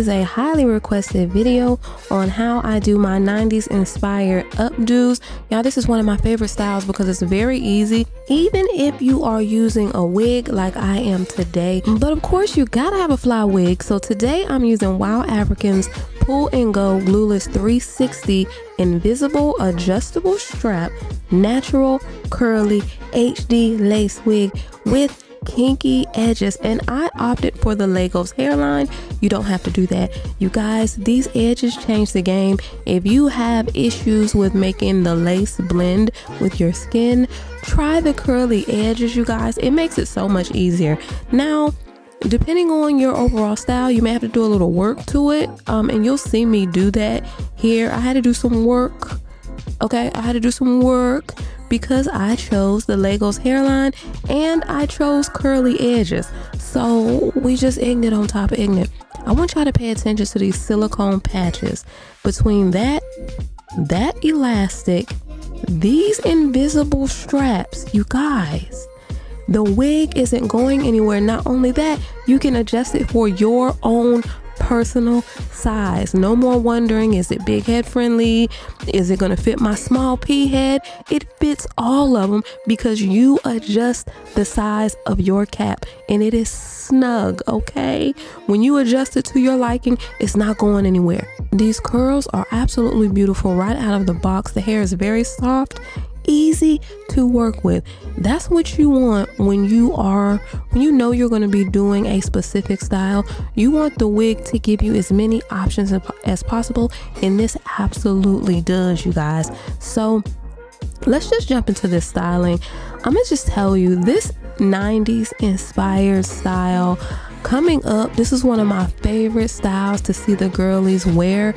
is a highly requested video on how I do my 90s inspired updos. Y'all, this is one of my favorite styles because it's very easy, even if you are using a wig like I am today. But of course, you gotta have a fly wig. So today I'm using WowAfrican's Pull and Go Glueless 360 Invisible Adjustable Strap Natural Curly HD Lace Wig with kinky edges, and I opted for the 𝐿 Hairline. You don't have to do that, you guys. These edges change the game. If you have issues with making the lace blend with your skin, try the curly edges, you guys. It makes it so much easier. Now, depending on your overall style, you may have to do a little work to it, and you'll see me do that here. I had to do some work. Okay, I had to do some work because I chose the 𝐿 Hairline and I chose curly edges. So we just ignorant on top of ignorant. I want y'all to pay attention to these silicone patches. Between that elastic, these invisible straps, you guys, the wig isn't going anywhere. Not only that, you can adjust it for your own personal size. No more wondering, is it big head friendly? Is it going to fit my small pea head? It fits all of them because you adjust the size of your cap, and it is snug, okay? When you adjust it to your liking, it's not going anywhere. These curls are absolutely beautiful right out of the box. The hair is very soft, easy to work with. That's what you want when you know you're going to be doing a specific style. You want the wig to give you as many options as possible, and this absolutely does, you guys. So let's just jump into this styling. I'm gonna just tell you, this 90s inspired style coming up, this is one of my favorite styles to see the girlies wear.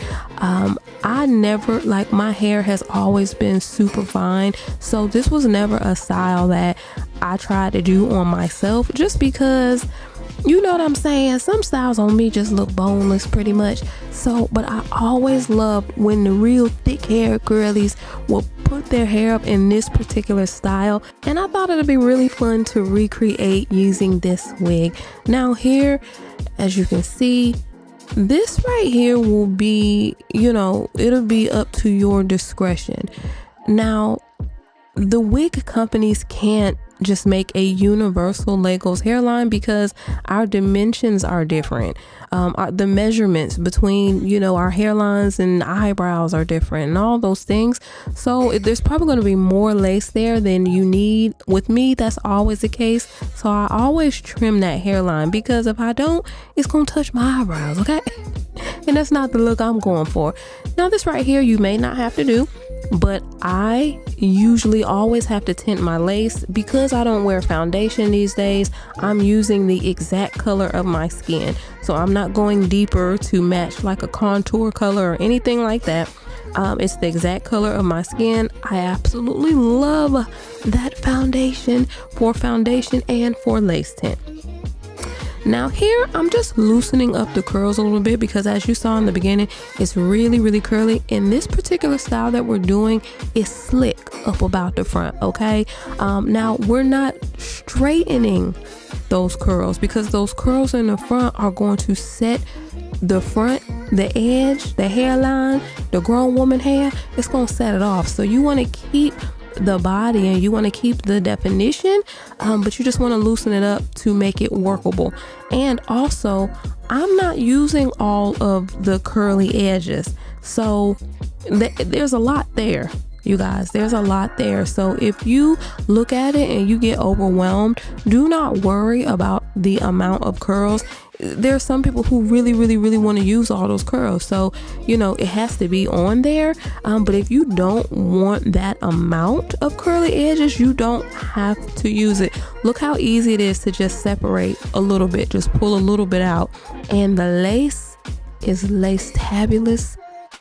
I never, like, my hair has always been super fine, so this was never a style that I tried to do on myself, just because, you know what I'm saying, some styles on me just look boneless pretty much. So, but I always loved when the real thick hair girlies will put their hair up in this particular style, and I thought it'd be really fun to recreate using this wig. Now here, as you can see, this right here will be, it'll be up to your discretion. Now, the wig companies can't just make a universal 𝐿 Hairline because our dimensions are different. The measurements between, our hairlines and eyebrows are different and all those things. So there's probably going to be more lace there than you need. With me, that's always the case. So I always trim that hairline, because if I don't, it's going to touch my eyebrows, okay? And that's not the look I'm going for. Now, this right here, you may not have to do, but I usually always have to tint my lace because I don't wear foundation these days. I'm using the exact color of my skin, so I'm not going deeper to match like a contour color or anything like that. It's the exact color of my skin. I absolutely love that foundation for foundation and for lace tint. Now here, I'm just loosening up the curls a little bit because, as you saw in the beginning, it's really, really curly. And this particular style that we're doing is slick up about the front, okay? Now, we're not straightening those curls because those curls in the front are going to set the front, the edge, the hairline, the grown woman hair. It's going to set it off. So you want to keep the body and you want to keep the definition, but you just want to loosen it up to make it workable. And also, I'm not using all of the curly edges, so there's a lot there, you guys. There's a lot there. So if you look at it and you get overwhelmed, do not worry about the amount of curls. There's some people who really want to use all those curls, so it has to be on there. But if you don't want that amount of curly edges, you don't have to use it. Look how easy it is to just separate a little bit, just pull a little bit out, and the lace is fabulous.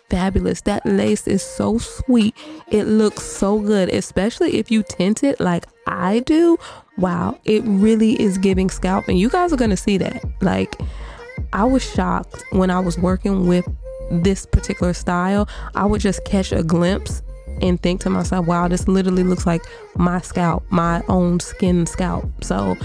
That lace is so sweet. It looks so good, especially if you tint it like I do. Wow, it really is giving scalp, and you guys are gonna see that. Like, I was shocked when I was working with this particular style. I would just catch a glimpse and think to myself, wow, this literally looks like my scalp, my own skin scalp. So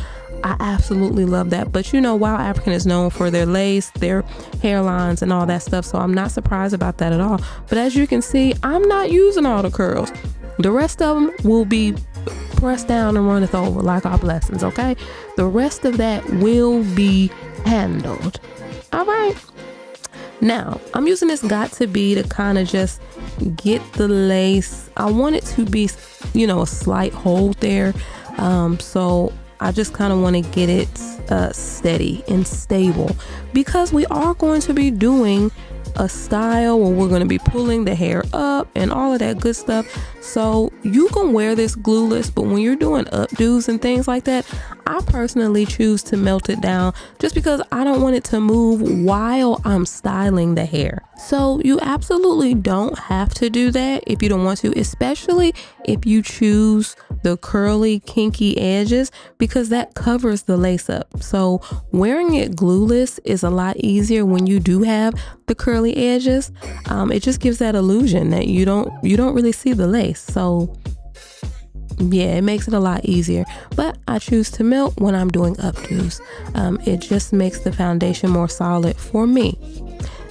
I absolutely love that. But you know, WowAfrican is known for their lace, their hairlines, and all that stuff. So I'm not surprised about that at all. But as you can see, I'm not using all the curls. The rest of them will be pressed down and runneth over like our blessings, okay? The rest of that will be handled. All right. Now, I'm using this got2b to kind of just get the lace. I want it to be, you know, a slight hold there. So I just kind of want to get it steady and stable, because we are going to be doing a style where we're going to be pulling the hair up and all of that good stuff. So you can wear this glueless, but when you're doing updos and things like that, I personally choose to melt it down just because I don't want it to move while I'm styling the hair. So you absolutely don't have to do that if you don't want to, especially if you choose the curly kinky edges, because that covers the lace up. So wearing it glueless is a lot easier when you do have the curly edges. It just gives that illusion that you don't really see the lace. So yeah, it makes it a lot easier, but I choose to melt when I'm doing updos. It just makes the foundation more solid for me.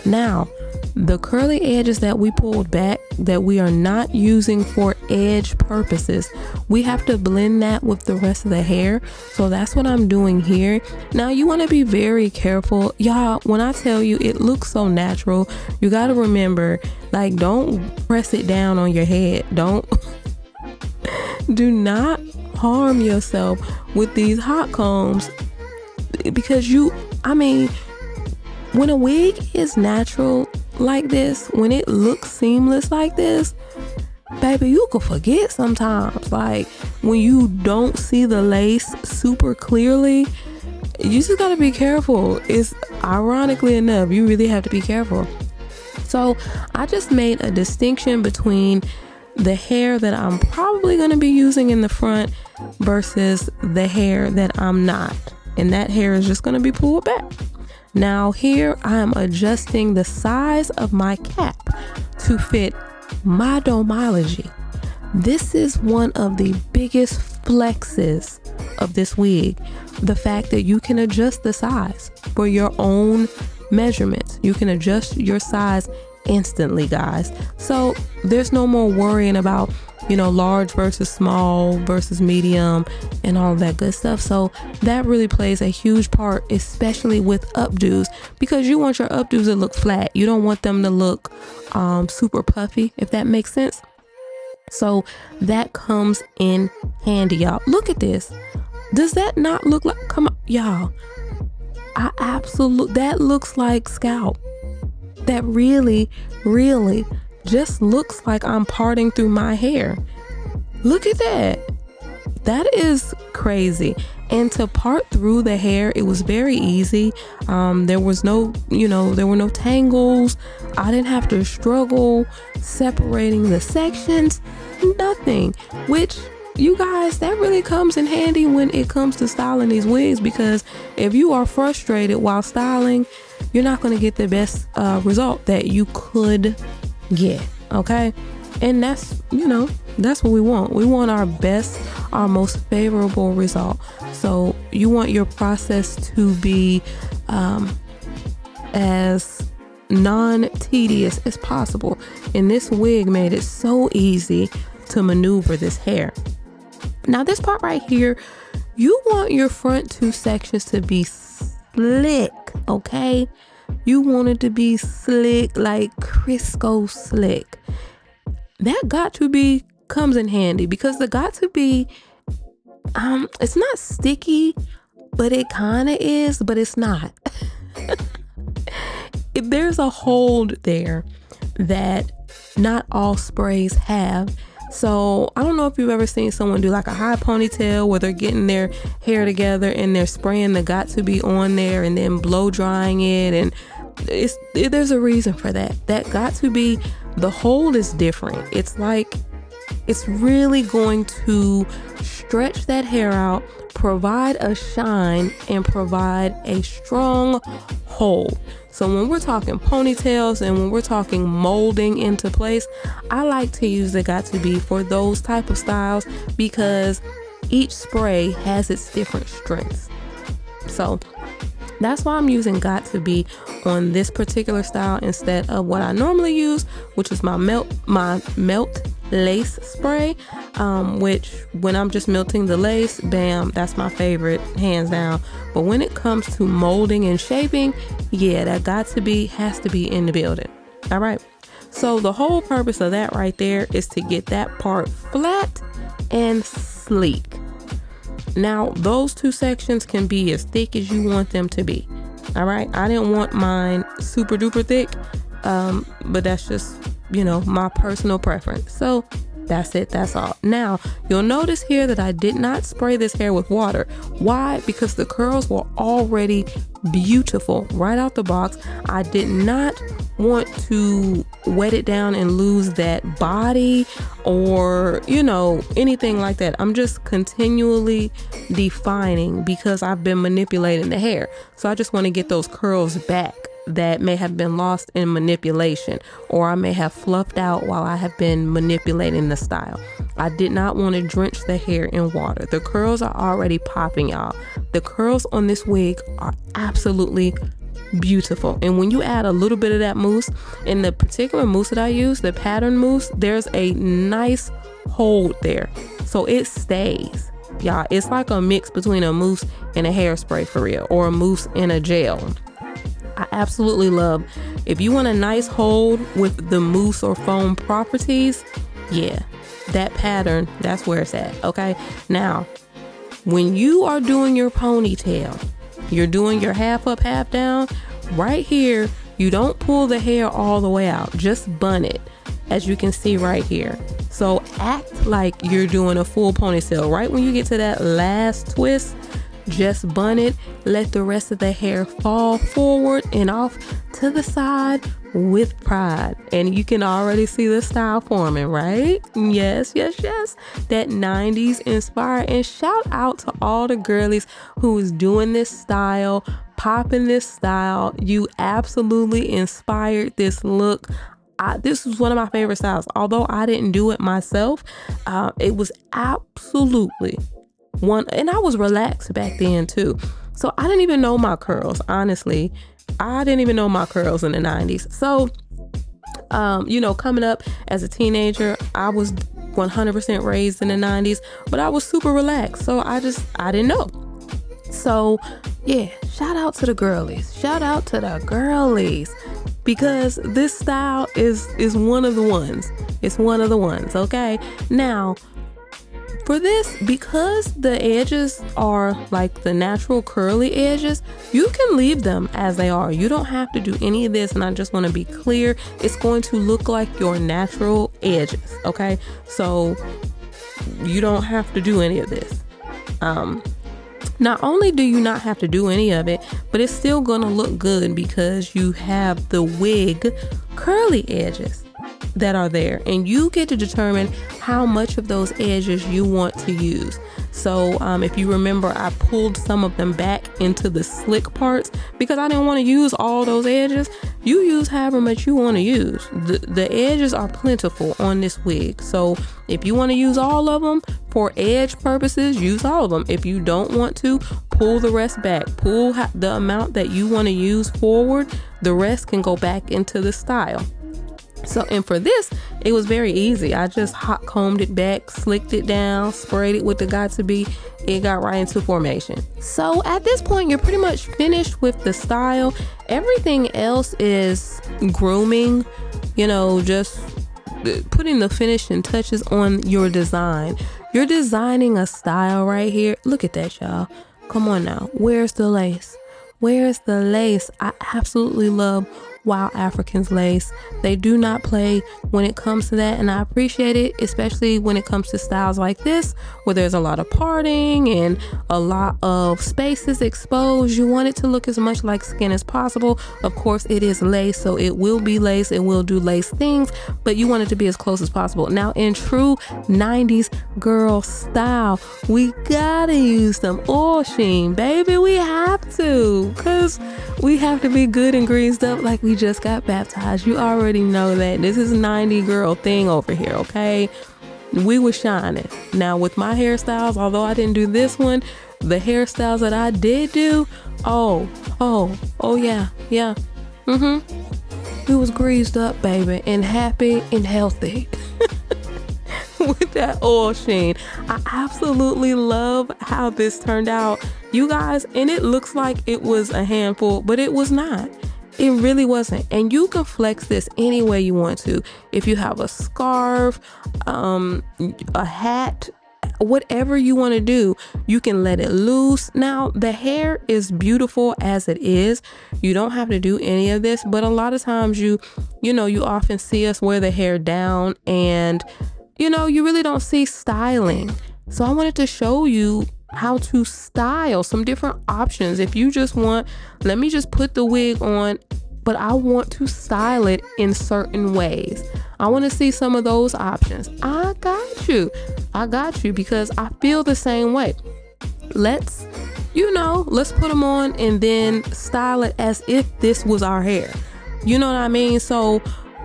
Now, the curly edges that we pulled back that we are not using for edge purposes, we have to blend that with the rest of the hair. So that's what I'm doing here. Now you want to be very careful, y'all. When I tell you it looks so natural, you got to remember, like, don't press it down on your head. Do not harm yourself with these hot combs, because when a wig is natural like this, when it looks seamless like this, baby, you can forget sometimes. Like when you don't see the lace super clearly, you just gotta be careful. It's ironically enough, you really have to be careful. So I just made a distinction between the hair that I'm probably going to be using in the front versus the hair that I'm not. And that hair is just going to be pulled back. Now here I am adjusting the size of my cap to fit my domology. This is one of the biggest flexes of this wig. The fact that you can adjust the size for your own measurements. You can adjust your size instantly, guys. So there's no more worrying about, you know, large versus small versus medium and all that good stuff. So that really plays a huge part, especially with updos, because you want your updos to look flat. You don't want them to look super puffy, if that makes sense. So that comes in handy, y'all. Look at this. Does that not look like, come on, y'all, that looks like scalp. That really just looks like I'm parting through my hair. Look at that. That is crazy. And to part through the hair, it was very easy. There was no, there were no tangles. I didn't have to struggle separating the sections, nothing. Which, you guys, that really comes in handy when it comes to styling these wigs, because if you are frustrated while styling, you're not going to get the best result that you could get. Okay. And that's what we want. We want our best, our most favorable result. So you want your process to be as non-tedious as possible. And this wig made it so easy to maneuver this hair. Now this part right here, you want your front two sections to be slick, okay? You want it to be slick, like Crisco slick. That got2b comes in handy, because the got2b, it's not sticky, but it kind of is, but it's not. There's a hold there that not all sprays have. So I don't know if you've ever seen someone do like a high ponytail where they're getting their hair together and they're spraying the got2b on there and then blow drying it, and there's a reason for that. That got2b, the hold is different. It's like, it's really going to stretch that hair out, provide a shine, and provide a strong hold. So when we're talking ponytails and when we're talking molding into place, I like to use the got2b for those type of styles, because each spray has its different strengths. So that's why I'm using 𝐻𝐸 on this particular style instead of what I normally use, which is my melt lace spray, which when I'm just melting the lace, bam, that's my favorite, hands down. But when it comes to molding and shaping, yeah, that 𝐻𝐸 has to be in the building. All right. So the whole purpose of that right there is to get that part flat and sleek. Now, those two sections can be as thick as you want them to be. All right. I didn't want mine super duper thick, but that's just, you know, my personal preference. So that's it. That's all. Now, you'll notice here that I did not spray this hair with water. Why? Because the curls were already beautiful right out the box. I did not want to wet it down and lose that body or, you know, anything like that. I'm just continually defining because I've been manipulating the hair. So I just want to get those curls back that may have been lost in manipulation, or I may have fluffed out while I have been manipulating the style. I did not want to drench the hair in water. The curls are already popping, y'all. The curls on this wig are absolutely beautiful. And when you add a little bit of that mousse, in the particular mousse that I use, the pattern mousse, there's a nice hold there, so it stays. Y'all, it's like a mix between a mousse and a hairspray for real, or a mousse and a gel. I absolutely love, if you want a nice hold with the mousse or foam properties, yeah, that pattern, that's where it's at. Okay. Now, when you are doing your ponytail, you're doing your half up, half down right here. You don't pull the hair all the way out, just bun it, as you can see right here. So act like you're doing a full ponytail. Right when you get to that last twist, just bun it, let the rest of the hair fall forward and off to the side with pride. And you can already see the style forming, right? Yes, yes, yes. That 90s inspired. And shout out to all the girlies who is doing this style, popping this style. You absolutely inspired this look. This was one of my favorite styles. Although I didn't do it myself, it was absolutely one, and I was relaxed back then too. So I didn't even know my curls. Honestly, I didn't even know my curls in the 90s. So, you know, coming up as a teenager, I was 100% raised in the 90s, but I was super relaxed. So I didn't know. So yeah, shout out to the girlies. Shout out to the girlies, because this style is one of the ones. It's one of the ones. Okay. Now, for this, because the edges are like the natural curly edges, you can leave them as they are. You don't have to do any of this. And I just want to be clear, it's going to look like your natural edges. Okay. So you don't have to do any of this. Not only do you not have to do any of it, but it's still going to look good because you have the wig curly edges that are there, and you get to determine how much of those edges you want to use. So if you remember, I pulled some of them back into the slick parts because I didn't want to use all those edges. You use however much you want to use. The edges are plentiful on this wig. So if you want to use all of them for edge purposes, use all of them. If you don't want to, pull the rest back. Pull the amount that you want to use forward. The rest can go back into the style. So, and for this, it was very easy. I just hot combed it back, slicked it down, sprayed it with the 𝐻𝐸. It got right into formation. So at this point, you're pretty much finished with the style. Everything else is grooming, you know, just putting the finishing touches on your design. You're designing a style right here. Look at that, y'all. Come on now. Where's the lace? Where's the lace? I absolutely love WowAfrican's lace. They do not play when it comes to that, and I appreciate it, especially when it comes to styles like this where there's a lot of parting and a lot of spaces exposed. You want it to look as much like skin as possible. Of course, it is lace, so it will be lace, it will do lace things, but you want it to be as close as possible. Now, in true 90s girl style, we gotta use some oil sheen, baby. We have to, because we have to be good and greased up like we just got baptized. You already know that. This is 90 girl thing over here, okay? We were shining. Now with my hairstyles, although I didn't do this one, the hairstyles that I did do, oh yeah. We was greased up, baby, and happy and healthy with that oil sheen. I absolutely love how this turned out, you guys, and it looks like it was a handful, but it was not. It really wasn't. And you can flex this any way you want to. If you have a scarf, a hat, whatever you want to do, you can let it loose. Now, the hair is beautiful as it is. You don't have to do any of this, but a lot of times you often see us wear the hair down, and you really don't see styling. So I wanted to show you how to style some different options. If you just want, let me just put the wig on, but I want to style it in certain ways. I want to see some of those options. I got you because I feel the same way. Let's put them on and then style it as if this was our hair. You know what I mean? So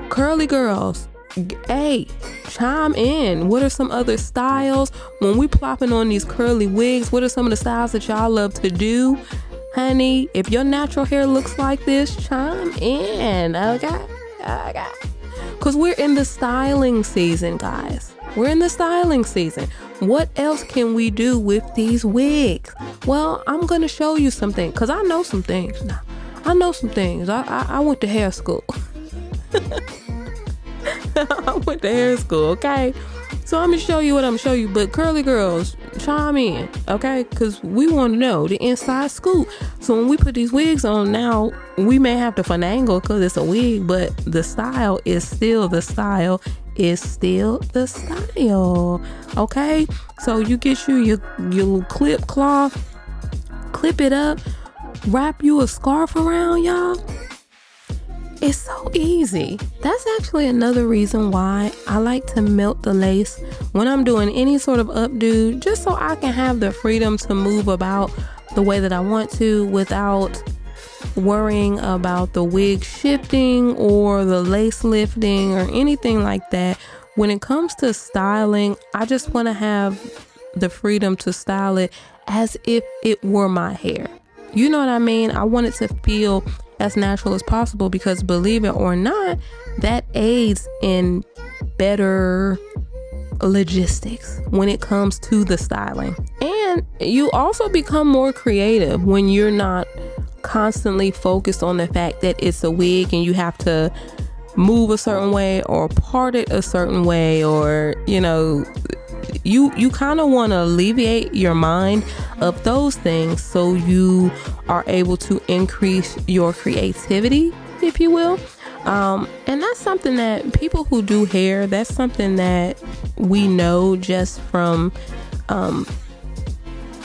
curly girls, hey, chime in. What are some other styles? When we plopping on these curly wigs, what are some of the styles that y'all love to do? Honey, if your natural hair looks like this, chime in, okay? Because we're in the styling season, guys. We're in the styling season. What else can we do with these wigs? Well, I'm going to show you something, because I know some things now. I went to hair school. I went to hair school, okay? So I'm going to show you what I'm going to show you. But curly girls, chime in, okay? Because we want to know the inside scoop. So when we put these wigs on now, we may have to finagle because it's a wig, but the style is still the style. Okay? So you get your clip cloth, clip it up, wrap you a scarf around, y'all. It's so easy. That's actually another reason why I like to melt the lace when I'm doing any sort of updo, just so I can have the freedom to move about the way that I want to without worrying about the wig shifting or the lace lifting or anything like that. When it comes to styling, I just want to have the freedom to style it as if it were my hair. You know what I mean? I want it to feel as natural as possible, because believe it or not, that aids in better logistics when it comes to the styling. And you also become more creative when you're not constantly focused on the fact that it's a wig and you have to move a certain way or part it a certain way, or you kind of want to alleviate your mind of those things so you are able to increase your creativity, if you will. And that's something that people who do hair, that's something that we know just from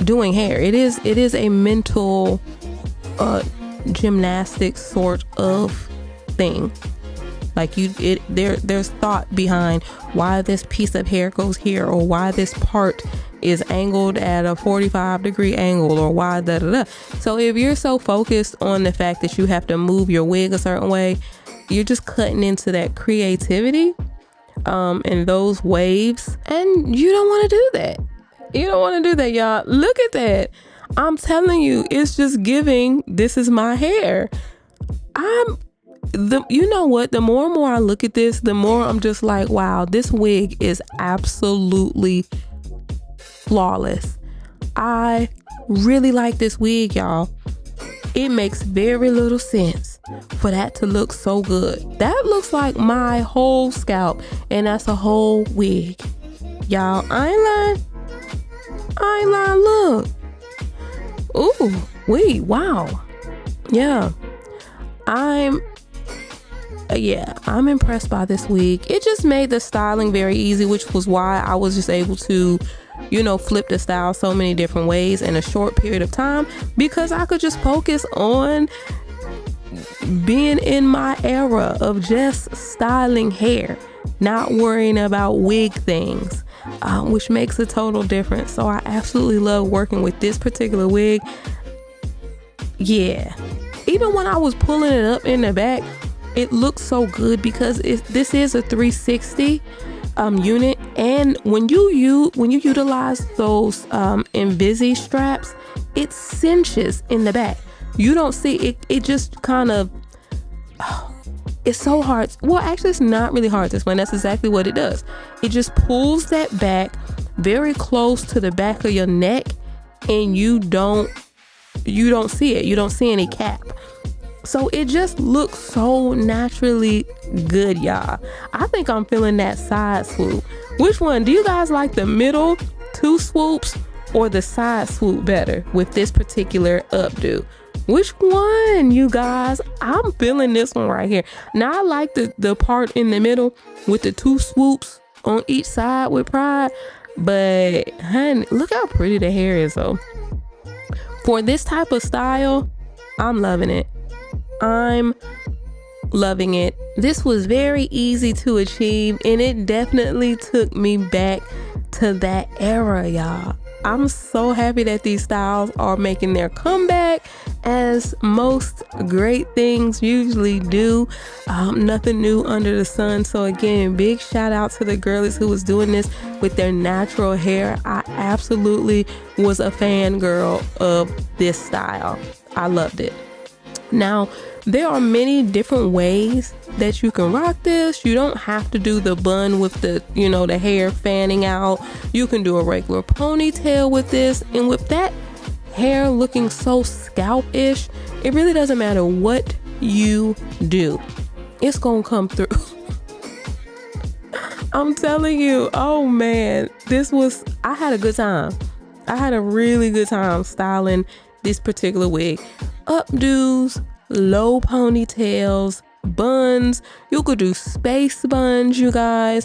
doing hair. It is a mental gymnastics sort of thing. Like there's thought behind why this piece of hair goes here, or why this part is angled at a 45-degree angle, or why da. So if you're so focused on the fact that you have to move your wig a certain way, you're just cutting into that creativity and those waves, and you don't want to do that. You don't want to do that, y'all. Look at that. I'm telling you, it's just giving, this is my hair. You know what? The more and more I look at this, the more I'm just like, wow, this wig is absolutely flawless. I really like this wig, y'all. It makes very little sense for that to look so good. That looks like my whole scalp, and that's a whole wig. Y'all, I ain't lying. Look. Ooh, wait, wow. Yeah. I'm impressed by this wig. It just made the styling very easy, which was why I was just able to, flip the style so many different ways in a short period of time, because I could just focus on being in my era of just styling hair, not worrying about wig things, which makes a total difference. So I absolutely love working with this particular wig. Yeah. Even when I was pulling it up in the back, it looks so good because this is a 360. unit. And when you utilize those Invisi-straps, it cinches in the back. You don't see it. It just kind of, it's so hard. Well, actually, it's not really hard to explain. That's exactly what it does. It just pulls that back very close to the back of your neck, and you don't see it. You don't see any cap. So it just looks so naturally good, y'all. I think I'm feeling that side swoop. Which one? Do you guys like the middle 2 swoops or the side swoop better with this particular updo? Which one, you guys? I'm feeling this one right here. Now, I like the part in the middle with the 2 swoops on each side with pride. But, honey, look how pretty the hair is, though. For this type of style, I'm loving it. I'm loving it. This was very easy to achieve, and it definitely took me back to that era, y'all. I'm so happy that these styles are making their comeback, as most great things usually do. Nothing new under the sun. So again, big shout out to the girlies who was doing this with their natural hair. I absolutely was a fangirl of this style. I loved it. Now, there are many different ways that you can rock this. You don't have to do the bun with the, the hair fanning out. You can do a regular ponytail with this. And with that hair looking so scalp-ish, it really doesn't matter what you do. It's gonna come through. I'm telling you, oh man, I had a good time. I had a really good time styling this particular wig. Updos, low ponytails, buns. You could do space buns, you guys.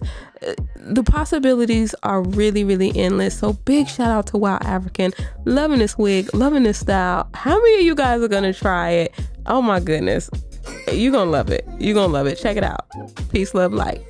The possibilities are really, really endless. So big shout out to WowAfrican. Loving this wig, loving this style. How many of you guys are gonna try it? Oh my goodness, you're gonna love it. You're gonna love it. Check it out. Peace, love, light.